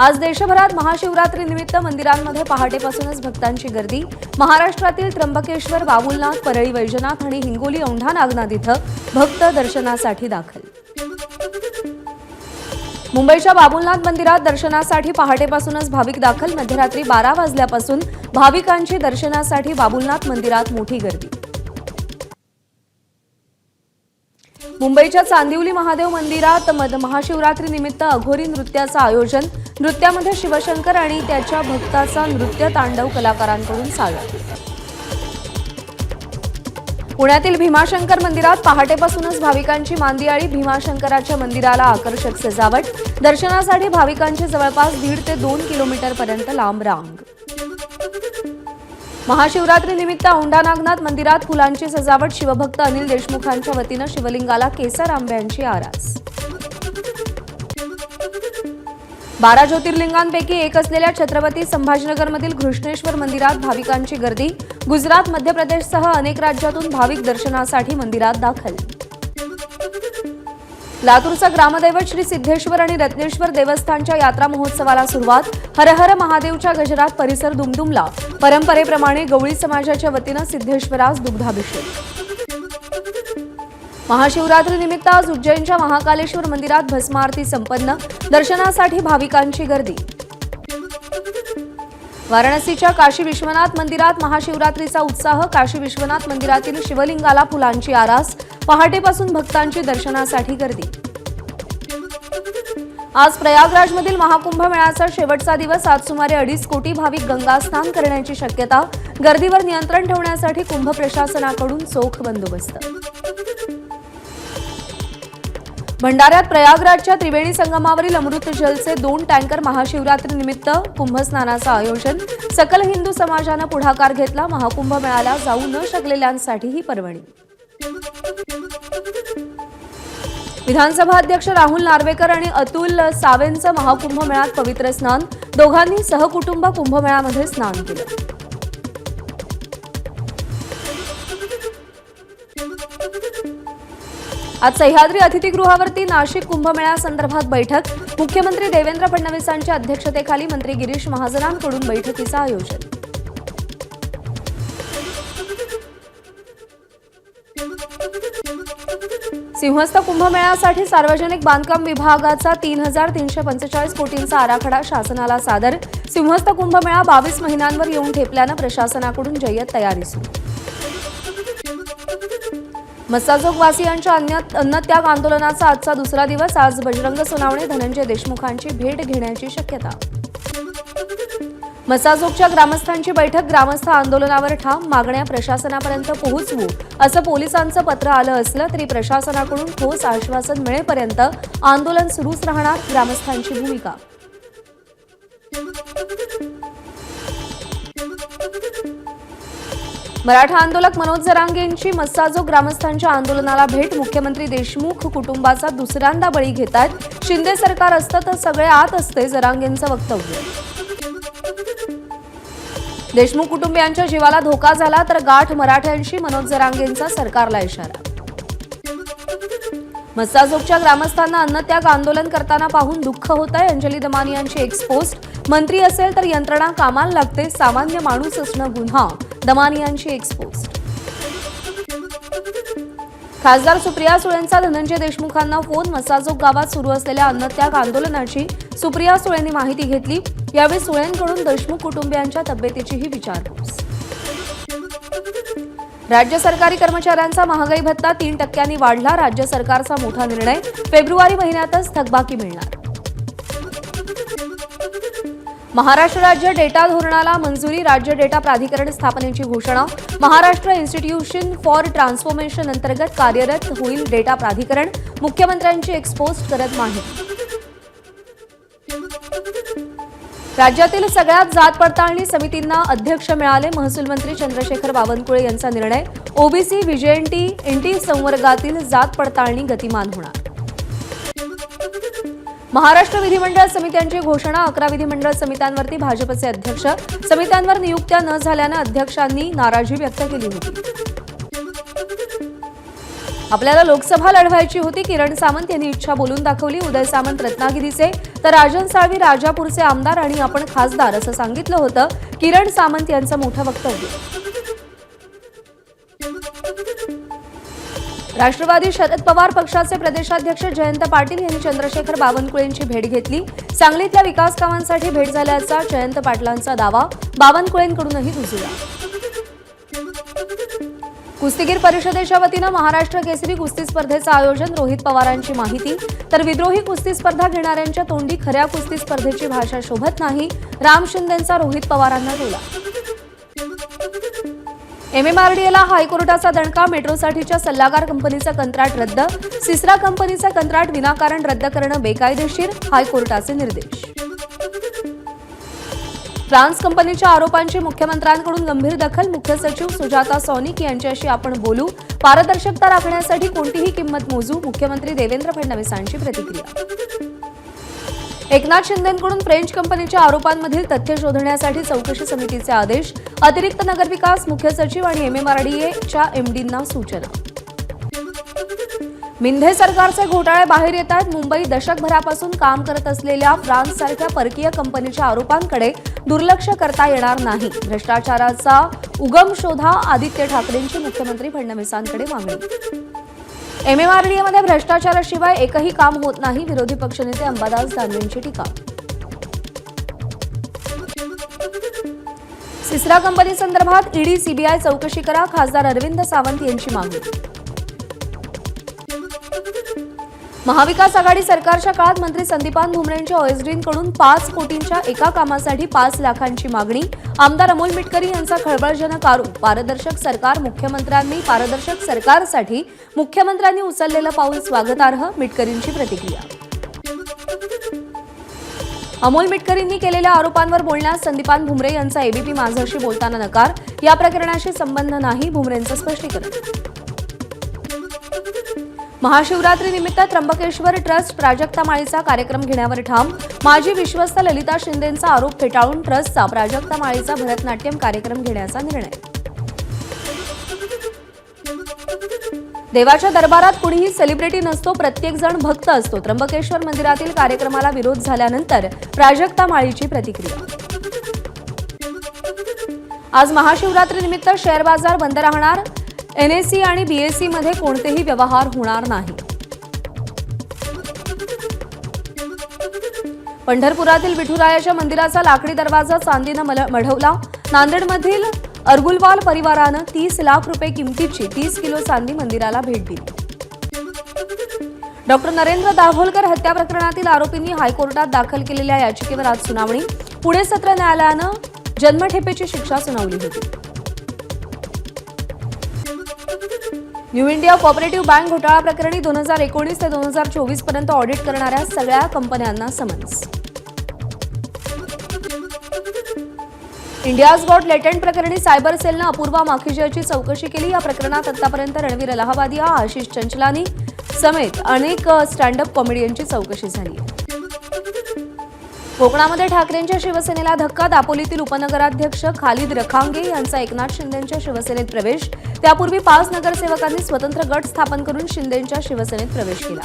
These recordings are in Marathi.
आज देशभरात महाशिवरात्री निमित्त मंदिरांमध्ये पहाटेपासूनच भक्तांची गर्दी। महाराष्ट्रातील त्र्यंबकेश्वर, बाबुलनाथ, परळी वैजनाथ आणि हिंगोली औंढा नागनाथ इथं भक्त दर्शनासाठी दाखल। मुंबईच्या बाबुलनाथ मंदिरात दर्शनासाठी पहाटेपासूनच भाविक दाखल। मध्यरात्री 12 वाजल्यापासून भाविकांची दर्शनासाठी बाबुलनाथ मंदिरात मोठी गर्दी। मुंबईच्या चांदिवली महादेव मंदिरात महाशिवरात्री निमित्त अघोरी नृत्याचं आयोजन। नृत्यामध्ये शिवशंकर आणि त्याच्या भक्ताचा नृत्य तांडव कलाकारांकडून सादर। पुण्यातील भीमाशंकर मंदिरात पहाटेपासूनच भाविकांची मांदियाळी। भीमाशंकराच्या मंदिराला आकर्षक सजावट। दर्शनासाठी भाविकांची जवळपास 1.5 ते 2 किलोमीटरपर्यंत लांब रांग। महाशिवरात्री निमित्त औंढा नागनाथ मंदिरात फुलांची सजावट। शिवभक्त अनिल देशमुखांच्या वतीनं शिवलिंगाला केसर आंब्यांची आरास। 12 ज्योतिर्लिंगांपैकी एक असलेल्या छत्रपती संभाजीनगरमधील घृष्णेश्वर मंदिरात भाविकांची गर्दी। गुजरात, मध्य प्रदेशसह अनेक राज्यातून भाविक दर्शनासाठी मंदिरात दाखल। लातूरचा ग्रामदैवत श्री सिद्धेश्वर आणि रत्नेश्वर देवस्थानच्या यात्रा महोत्सवाला सुरुवात। हर हर महादेवच्या गजरात परिसर दुमदुमला। परंपरेप्रमाणे गवळी समाजाच्या वतीनं सिद्धेश्वरास दुग्धाभिषेक। महाशिवरात्री निमित्त आज उज्जैनच्या महाकालेश्वर मंदिरात भस्मारती संपन्न। दर्शनासाठी भाविकांची गर्दी। वाराणसीच्या काशी विश्वनाथ मंदिरात महाशिवरात्रीचा उत्साह। काशी विश्वनाथ मंदिरातील शिवलिंगाला फुलांची आरास। पहाटेपासून भक्तांची दर्शनासाठी गर्दी। आज प्रयागराजमधील महाकुंभ मेळ्याचा शेवटचा दिवस। आज सुमारे 2.5 कोटी भाविक गंगा स्नान करण्याची शक्यता। गर्दीवर नियंत्रण ठेवण्यासाठी कुंभ प्रशासनाकडून चोख बंदोबस्त। भंडाऱ्यात प्रयागराजच्या त्रिवेणी संगमावरील अमृत जलचे 2 टँकर महाशिवरात्री निमित्त कुंभस्नानाचं आयोजन। सकल हिंदू समाजानं पुढाकार घेतला। महाकुंभ मेळ्याला जाऊ न शकलेल्यांसाठी ही पर्वणी। विधानसभा अध्यक्ष राहुल नार्वेकर आणि अतुल सावेंचं महाकुंभ मेळ्यात पवित्र स्नान। दोघांनी सहकुटुंब कुंभमेळ्यामध्ये स्नान केलं। आज सह्याद्री अतिथीगृहावरती नाशिक कुंभमेळ्यासंदर्भात बैठक। मुख्यमंत्री देवेंद्र फडणवीसांच्या अध्यक्षतेखाली मंत्री गिरीश महाजनांकडून बैठकीचं आयोजन। सिंहस्थ कुंभमेळ्यासाठी सार्वजनिक बांधकाम विभागाचा 3,345 कोटींचा आराखडा शासनाला सादर। सिंहस्थ कुंभमेळा 22 महिन्यांवर येऊन ठेपल्यानं प्रशासनाकडून जय्यत तयारी सुरू। मस्साजोगवासियांच्या अन्नत्याग आंदोलनाचा आजचा दुसरा दिवस। आज बजरंग सोनावणे, धनंजय देशमुखांची भेट घेण्याची शक्यता। मस्साजोगच्या ग्रामस्थांची बैठक। ग्रामस्थ आंदोलनावर ठाम। मागण्या प्रशासनापर्यंत पोहोचवू असं पोलिसांचं पत्र आलं असलं तरी प्रशासनाकडून ठोस आश्वासन मिळेपर्यंत आंदोलन सुरूच राहणार, ग्रामस्थांची भूमिका। मराठा आंदोलक मनोज जरांगेंची मस्साजोग ग्रामस्थांच्या आंदोलनाला भेट। मुख्यमंत्री देशमुख कुटुंबाचा दुसऱ्यांदा बळी घेतात। शिंदे सरकार असतं तर सगळे आत असते, जरांगेंचं वक्तव्य। देशमुख कुटुंबियांच्या जीवाला धोका झाला तर गाठ मराठ्यांशी, मनोज जरांगेंचा सरकारला इशारा। मस्साजोगच्या ग्रामस्थांना अन्नत्याग आंदोलन करताना पाहून दुःख होतंय, अंजली दमानियांची एक्सपोस्ट। मंत्री असेल तर यंत्रणा कामाला लागते, सामान्य माणूस असणं गुन्हा, दमानियांची एक्सपोस्ट। खासदार सुप्रिया सुळेंचा धनंजय देशमुखांना फोन। मस्साजोग गावात सुरू असलेल्या अन्नत्याग आंदोलनाची सुप्रिया सुळेंनी माहिती घेतली। यावेळी सुळेंकडून देशमुख कुटुंबियांच्या तब्येतीचीही विचारपूस। राज्य सरकारी कर्मचाऱ्यांचा महागाई भत्ता 3% वाढला। राज्य सरकारचा मोठा निर्णय। फेब्रुवारी महिन्यातच थकबाकी मिळणार। महाराष्ट्र राज्य डेटा धोरणाला मंजुरी। राज्य डेटा प्राधिकरण स्थापनेची घोषणा। महाराष्ट्र इन्स्टिट्यूशन फॉर ट्रान्सफॉर्मेशन अंतर्गत कार्यरत होईल डेटा प्राधिकरण। मुख्यमंत्र्यांची एक्सपोस्ट करत माहिती। राज्यातील सगळ्यात जात पडताळणी समितींना अध्यक्ष मिळाले। महसूल मंत्री चंद्रशेखर बावनकुळे यांचा निर्णय। ओबीसी, व्हीजेएनटी, एनटी संवर्गातील जात पडताळणी गतिमान होणार। महाराष्ट्र विधिमंडळ समित्यांची घोषणा। 11 विधिमंडळ समित्यांवरती भाजपचे अध्यक्ष। समित्यांवर नियुक्त्या न झाल्यानं अध्यक्षांनी नाराजी व्यक्त केली होती। आपल्याला लोकसभा लढवायची होती. किरण सामंत यांनी इच्छा बोलून दाखवली. उदय सामंत रत्नागिरीचे तर राजन साळवी राजापूरचे आमदार आणि आपण खासदार असं सांगितलं होतं. किरण सामंत यांचं मोठं वक्तव्य. राष्ट्रवादी शरद पवार पक्षाचे प्रदेशाध्यक्ष जयंत पाटील यांनी चंद्रशेखर बावनकुळेंची भेट घेतली. सांगलीतल्या विकास कामांसाठी भेट झाल्याचा जयंत पाटलांचा दावा. बावनकुळेंकडूनही दुजोरा. कुस्तीगीर परिषदेच्या वतीनं महाराष्ट्र केसरी कुस्ती स्पर्धेचं आयोजन. रोहित पवारांची माहिती. तर विद्रोही कुस्ती स्पर्धा घेणाऱ्यांच्या तोंडी खऱ्या कुस्ती स्पर्धेची भाषा शोभत नाही. राम शिंदेंचा रोहित पवारांना टोला. MMRDAला हायकोर्टाचा दणका. मेट्रोसाठीच्या सल्लागार कंपनीचं कंत्राट रद्द. सिसरा कंपनीचं कंत्राट विनाकारण रद्द करणं बेकायदेशीर. हायकोर्टाचे निर्देश. फ्रान्स कंपनीच्या आरोपांची मुख्यमंत्र्यांकडून गंभीर दखल. मुख्य सचिव सुजाता सौनिक यांच्याशी आपण बोलू. पारदर्शकता राखण्यासाठी कोणतीही किंमत मोजू. मुख्यमंत्री देवेंद्र फडणवीसांची प्रतिक्रिया. एकनाथ शिंदेंकडून फ्रेंच कंपनीच्या आरोपांमधील तथ्य शोधण्यासाठी चौकशी समितीचे आदेश. अतिरिक्त नगरविकास मुख्य सचिव आणि MMRDAच्या MDंना सूचना. मिंधे सरकारचे घोटाळे बाहेर येत आहेत. मुंबई दशकभरापासून काम करत असलेल्या फ्रान्ससारख्या परकीय कंपनीच्या आरोपांकडे दुर्लक्ष करता येणार नाही. भ्रष्टाचाराचा उगम शोधा. आदित्य ठाकरेंची मुख्यमंत्री फडणवीसांकडे मागणी. MMRDAमध्ये भ्रष्टाचाराशिवाय एकही काम होत नाही. विरोधी पक्षनेते अंबादास दानवेंची टीका. सिसरा कंपनी संदर्भात ED CBI चौकशी करा. खासदार अरविंद सावंत यांची मागणी. महाविकास आघाडी सरकारच्या काळात मंत्री संदीपान भुमरेंच्या OSDकडून 5 कोटींच्या एका कामासाठी 5 लाखांची मागणी. आमदार अमोल मिटकरी यांचा खळबळजनक आरोप. पारदर्शक सरकारसाठी मुख्यमंत्र्यांनी उचललेलं पाऊल स्वागतार्ह. मिटकरींची प्रतिक्रिया. अमोल मिटकरींनी केलेल्या आरोपांवर बोलण्यास संदीपान भुमरे यांचा ABP माझाशी बोलताना नकार. या प्रकरणाशी संबंध नाही. भुमरेंचं स्पष्टीकरण. महाशिवरात्रीनिमित्त त्र्यंबकेश्वर ट्रस्ट प्राजक्ता माळीचा कार्यक्रम घेण्यावर ठाम. माजी विश्वस्त ललिता शिंदेंचा आरोप फेटाळून ट्रस्टचा प्राजक्ता माळीचा भरतनाट्यम कार्यक्रम घेण्याचा निर्णय. देवाच्या दरबारात कुणीही सेलिब्रिटी नसतो. प्रत्येक जण भक्त असतो. त्र्यंबकेश्वर मंदिरातील कार्यक्रमाला विरोध झाल्यानंतर प्राजक्ता माळीची प्रतिक्रिया. आज महाशिवरात्रीनिमित्त शेअर बाजार बंद राहणार. NSE आणि BSE मध्ये कोणतेही व्यवहार होणार नाही. पंढरपुरातील विठुरायाच्या मंदिराचा लाकडी दरवाजा चांदीनं मढवला. नांदेडमधील अर्गुलवाल परिवारानं 30 लाख रुपये किमतीची 30 किलो चांदी मंदिराला भेट दिली. डॉक्टर नरेंद्र दाभोलकर हत्या प्रकरणातील आरोपींनी हायकोर्टात दाखल केलेल्या याचिकेवर आज सुनावणी. पुणे सत्र न्यायालयानं जन्मठेपेची शिक्षा सुनावली होती. न्यू इंडिया कोऑपरेटिव्ह बँक घोटाळा प्रकरणी 2019 ते 2024 पर्यंत ऑडिट करणाऱ्या सगळ्या कंपन्यांना समन्स. इंडियाज गॉट लेटेंट प्रकरणी सायबर सेलनं अपूर्वा माखीजाची चौकशी केली. या प्रकरणात आतापर्यंत रणवीर अलाहाबादिया, आशिष चंचलानी समेत अनेक स्टँडअप कॉमेडियनची चौकशी झाली. कोकणामध्ये ठाकरेंच्या शिवसेनेला धक्का. दापोलीतील उपनगराध्यक्ष खालिद रखांगे यांचा एकनाथ शिंदेंच्या शिवसेनेत प्रवेश. त्यापूर्वी 5 नगरसेवकांनी स्वतंत्र गट स्थापन करून शिंदेंच्या शिवसेनेत प्रवेश केला.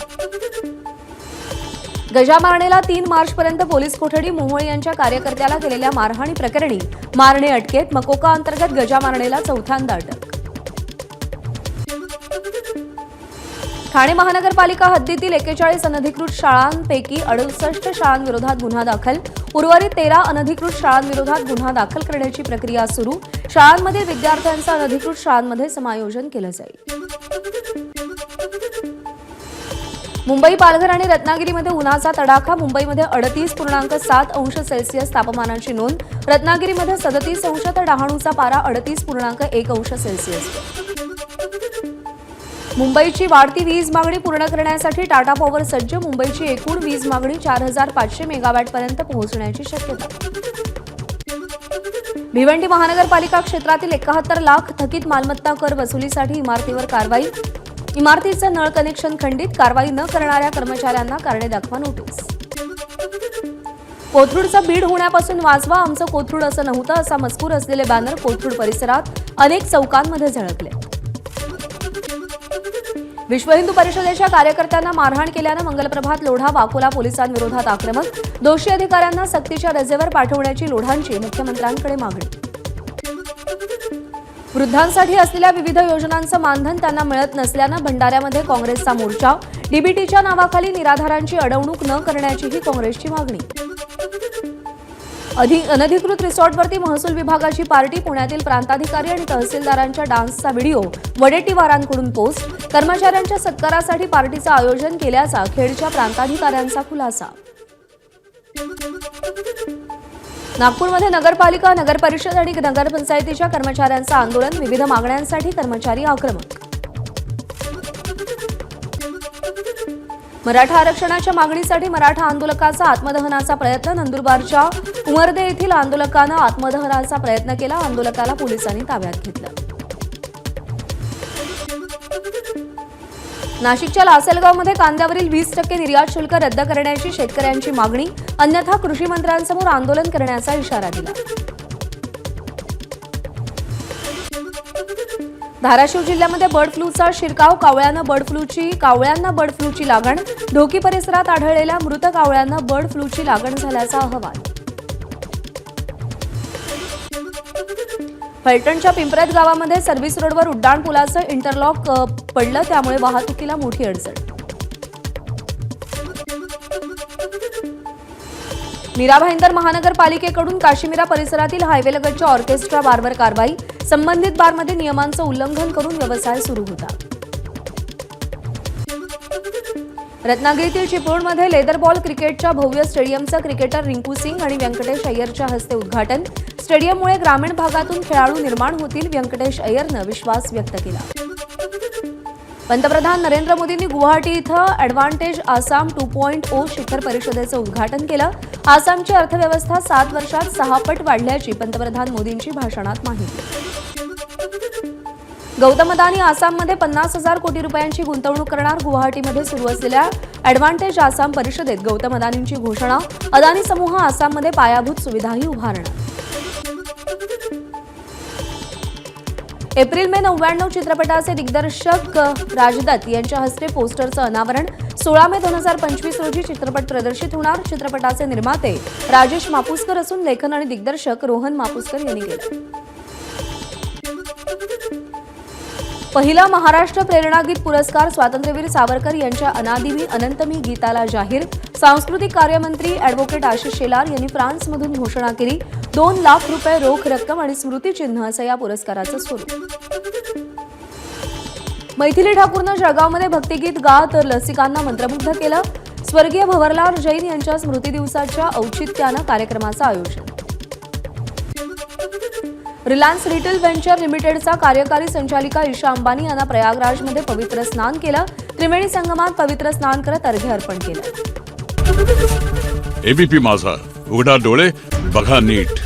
गजा मारणेला 3 मार्चपर्यंत पोलीस कोठडी. मोहोळ यांच्या कार्यकर्त्याला केलेल्या मारहाणी प्रकरणी मारणे अटकेत. मकोका अंतर्गत गजा मारणेला चौथ्यांदा अटक. ठाणे महानगरपालिका हद्दीतील 41 अनधिकृत शाळांपैकी 68 शाळांविरोधात गुन्हा दाखल. उर्वरित 13 अनधिकृत शाळांविरोधात गुन्हा दाखल करण्याची प्रक्रिया सुरू. शाळांमधील विद्यार्थ्यांचं अनधिकृत शाळांमध्ये समायोजन केलं जाईल. मुंबई, पालघर आणि रत्नागिरीमध्ये उन्हाचा तडाखा. मुंबईमध्ये 38.7 अंश सेल्सिअस तापमानाची नोंद. रत्नागिरीमध्ये 37 अंश तर डहाणूचा पारा 38.1 अंश सेल्सिअस. मुंबईची वाढती वीज मागणी पूर्ण करण्यासाठी टाटा पॉवर सज्ज. मुंबईची एकूण वीज मागणी 4500 मेगावॅटपर्यंत पोहोचण्याची शक्यता. भिवंडी महानगरपालिका क्षेत्रातील 71 लाख थकीत मालमत्ता कर वसुलीसाठी इमारतीवर कारवाई. इमारतीचं नळ कनेक्शन खंडित. कारवाई न करणाऱ्या कर्मचाऱ्यांना कारणे दाखवा नोटीस. कोथरूडचा बीड होण्यापासून वाचवा. आमचं कोथरूड असं नव्हतं असा मजकूर असलेले बॅनर कोथरूड परिसरात अनेक चौकांमध्ये झळकले. विश्व हिंदू परिषदेच्या कार्यकर्त्यांना मारहाण केल्यानं मंगलप्रभात लोढा वाकोला पोलिसांविरोधात आक्रमक, दोषी अधिकाऱ्यांना सक्तीच्या रजेवर पाठवण्याची लोढांची मुख्यमंत्र्यांकडे मागणी. वृद्धांसाठी असलेल्या विविध योजनांचं मानधन त्यांना मिळत नसल्यानं भंडाऱ्यामध्ये काँग्रेसचा मोर्चा, डीबीटीच्या नावाखाली निराधारांची अडवणूक न करण्याचीही काँग्रेसची मागणी. अनधिकृत रिसॉर्टवरती महसूल विभागाची पार्टी, पुण्यातील प्रांताधिकारी आणि तहसीलदारांच्या डान्सचा व्हिडिओ वडेट्टीवारांकडून पोस्ट, कर्मचाऱ्यांच्या सत्कारासाठी पार्टीचं आयोजन केल्याचा खेडच्या प्रांताधिकाऱ्यांचा खुलासा. नागपूरमध्ये नगरपालिका, नगरपरिषद आणि नगरपंचायतीच्या कर्मचाऱ्यांचं आंदोलन, विविध मागण्यांसाठी कर्मचारी आक्रमक. मराठा आरक्षणाच्या मागणीसाठी मराठा आंदोलकाचा आत्मदहनाचा प्रयत्न, नंदुरबारच्या उमरदे येथील आंदोलकानं आत्मदहनाचा प्रयत्न केला, आंदोलकाला पोलिसांनी ताब्यात घेतलं. नाशिकच्या लासलगावमध्ये कांद्यावरील 20% निर्यात शुल्क रद्द करण्याची शेतकऱ्यांची मागणी, अन्यथा कृषी मंत्र्यांसमोर आंदोलन करण्याचा इशारा दिला. धाराशिव जिल्ह्यामध्ये बर्ड फ्लूचा शिरकाव, कावळ्यांना बर्ड फ्लूची लागण, ढोकी परिसरात आढळलेल्या मृत कावळ्यांना बर्ड फ्लूची लागण झाल्याचा अहवाल. फलटणच्या पिंपरत गावामध्ये सर्व्हिस रोडवर उड्डाण पुलाचं इंटरलॉक पडलं, त्यामुळे वाहतुकीला मोठी अडचण. मीरा भाईंदर महानगरपालिकेकडून काश्मीरा परिसरातील हायवेलगतच्या ऑर्केस्ट्रा बारवर कारवाई, संबंधित बारमध्ये नियमांचं उल्लंघन करून व्यवसाय सुरू होता. रत्नागिरीतील चिपळूणमध्ये लेदर बॉल क्रिकेटच्या भव्य स्टेडियमचं क्रिकेटर रिंकू सिंग आणि व्यंकटेश अय्यरच्या हस्ते उद्घाटन, स्टेडियममुळे ग्रामीण भागातून खेळाडू निर्माण होतील, व्यंकटेश अय्यरनं विश्वास व्यक्त केला. पंतप्रधान नरेंद्र मोदींनी गुवाहाटी इथं ॲडव्हान्टेज आसाम 2.0 शिखर परिषदेचं उद्घाटन केलं. आसामची अर्थव्यवस्था 7 वर्षात 6 पट वाढल्याची पंतप्रधान मोदींची भाषणात माहिती. गौतम अदानी आसाममध्ये 50,000 कोटी रुपयांची गुंतवणूक करणार, गुवाहाटीमध्ये सुरू असलेल्या ॲडव्हान्टेज आसाम परिषदेत गौतम अदानींची घोषणा, अदानी समूह आसाममध्ये पायाभूत सुविधाही उभारणार. एप्रिल मे 99 चित्रपटाचे दिग्दर्शक राजदत्त यांच्या हस्ते पोस्टरचं अनावरण, 16 मे 2025 रोजी चित्रपट प्रदर्शित होणार. चित्रपटाचे निर्माते राजेश मापुसकर असून लेखन आणि दिग्दर्शक रोहन मापुसकर यांनी केलं. पहिला महाराष्ट्र प्रेरणागीत पुरस्कार स्वातंत्र्यवीर सावरकर यांच्या अनादिमी अनंतमी गीताला जाहीर, सांस्कृतिक कार्यमंत्री अॅडव्होकेट आशिष शेलार यांनी फ्रान्समधून घोषणा केली. 2 लाख रुपये रोख रक्कम आणि स्मृतिचिन्ह असं या पुरस्काराचं स्वरूप. मैथिली ठाकूरनं जळगावमध्ये भक्तिगीत गात रसिकांना मंत्रमुग्ध केलं. स्वर्गीय भवरलाल जैन यांच्या स्मृतिदिवसाच्या औचित्यानं कार्यक्रमाचं आयोजन. रिलायन्स रिटेल व्हेंचर लिमिटेडचा कार्यकारी संचालिका ईशा अंबानी यांना प्रयागराजमध्ये पवित्र स्नान केलं. त्रिवेणी संगमात पवित्र स्नान करत अर्घ्य अर्पण केलं. एबीपी माझा, उघडा डोळे बघा नीट.